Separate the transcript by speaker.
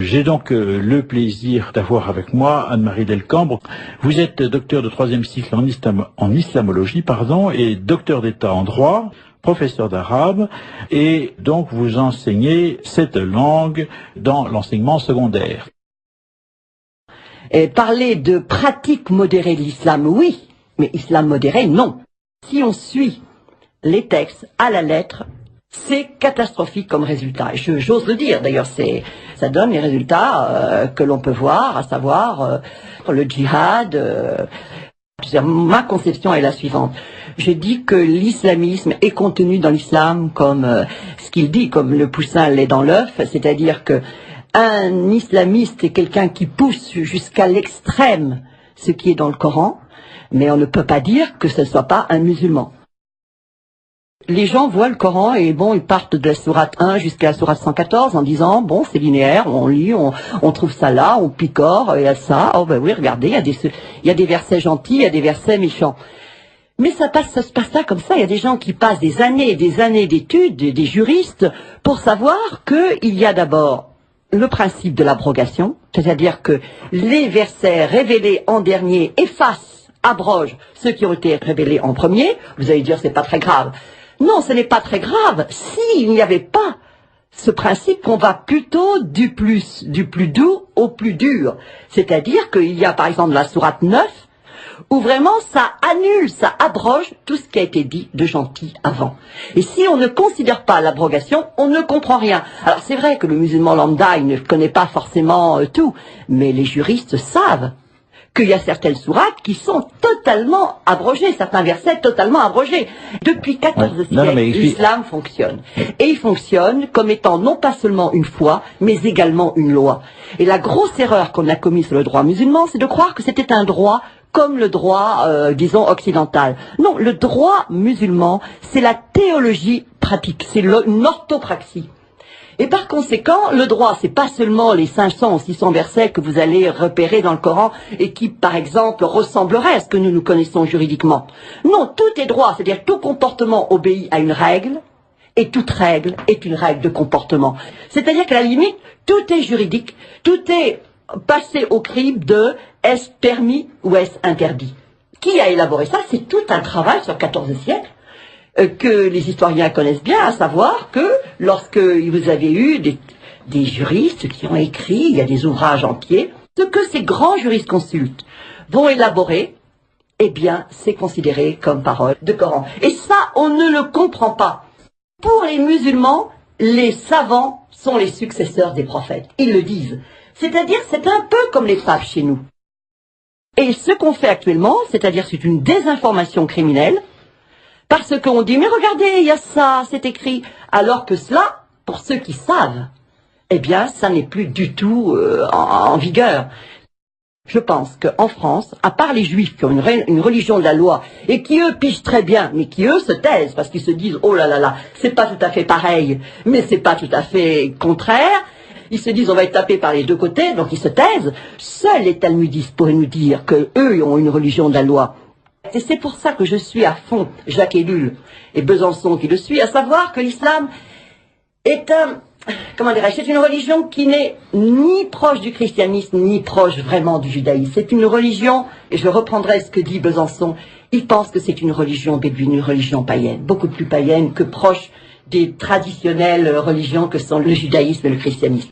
Speaker 1: J'ai donc le plaisir d'avoir avec moi Anne-Marie Delcambre. Vous êtes docteur de 3e cycle en islamologie, et docteur d'État en droit, professeur d'arabe, et donc vous enseignez cette langue dans l'enseignement secondaire.
Speaker 2: Et parler de pratique modérée de l'islam, oui, mais islam modéré, non. Si on suit les textes à la lettre, c'est catastrophique comme résultat. J'ose le dire, d'ailleurs, ça donne les résultats que l'on peut voir, à savoir le djihad. Ma conception est la suivante. Je dis que l'islamisme est contenu dans l'islam comme ce qu'il dit, comme le poussin l'est dans l'œuf, c'est-à-dire que un islamiste est quelqu'un qui pousse jusqu'à l'extrême ce qui est dans le Coran, mais on ne peut pas dire que ce ne soit pas un musulman. Les gens voient le Coran et ils partent de la sourate 1 jusqu'à la sourate 114 en disant, c'est linéaire, on lit, on trouve ça là, on picore, il y a ça, oui, regardez, il y a des versets gentils, il y a des versets méchants. Mais ça se passe pas comme ça, il y a des gens qui passent des années et des années d'études, des juristes, pour savoir qu'il y a d'abord le principe de l'abrogation, c'est-à-dire que les versets révélés en dernier abrogent ceux qui ont été révélés en premier. Vous allez dire, c'est pas très grave. Non, ce n'est pas très grave s'il n'y avait pas ce principe qu'on va plutôt du plus doux au plus dur. C'est-à-dire qu'il y a par exemple la sourate 9 où vraiment ça annule, ça abroge tout ce qui a été dit de gentil avant. Et si on ne considère pas l'abrogation, on ne comprend rien. Alors c'est vrai que le musulman lambda, il ne connaît pas forcément tout, mais les juristes savent qu'il y a certaines sourates qui sont totalement abrogées, certains versets totalement abrogés. Depuis 14 siècles, l'islam fonctionne. Et il fonctionne comme étant non pas seulement une foi, mais également une loi. Et la grosse erreur qu'on a commise sur le droit musulman, c'est de croire que c'était un droit comme le droit, disons, occidental. Non, le droit musulman, c'est la théologie pratique, c'est une orthopraxie. Et par conséquent, le droit, c'est pas seulement les 500 ou 600 versets que vous allez repérer dans le Coran et qui, par exemple, ressembleraient à ce que nous connaissons juridiquement. Non, tout est droit, c'est-à-dire tout comportement obéit à une règle et toute règle est une règle de comportement. C'est-à-dire qu'à la limite, tout est juridique, tout est passé au crible de est-ce permis ou est-ce interdit. Qui a élaboré ça? C'est tout un travail sur 14 siècles que les historiens connaissent bien, à savoir que lorsque vous avez eu des juristes qui ont écrit, il y a des ouvrages entiers, ce que ces grands jurisconsultes vont élaborer, c'est considéré comme parole de Coran. Et ça, on ne le comprend pas. Pour les musulmans, les savants sont les successeurs des prophètes. Ils le disent. C'est-à-dire, c'est un peu comme les papes chez nous. Et ce qu'on fait actuellement, c'est-à-dire c'est une désinformation criminelle, parce qu'on dit, mais regardez, il y a ça, c'est écrit. Alors que cela, pour ceux qui savent, ça n'est plus du tout en vigueur. Je pense qu'en France, à part les juifs qui ont une religion de la loi, et qui eux pigent très bien, mais qui eux se taisent, parce qu'ils se disent, oh là là là, c'est pas tout à fait pareil, mais c'est pas tout à fait contraire, ils se disent, on va être tapé par les deux côtés, donc ils se taisent. Seuls les talmudistes pourraient nous dire qu'eux ont une religion de la loi. Et c'est pour ça que je suis à fond Jacques Ellul et Besançon qui le suit, à savoir que l'islam est c'est une religion qui n'est ni proche du christianisme, ni proche vraiment du judaïsme. C'est une religion, et je reprendrai ce que dit Besançon, il pense que c'est une religion bédouine, une religion païenne, beaucoup plus païenne que proche des traditionnelles religions que sont le judaïsme et le christianisme.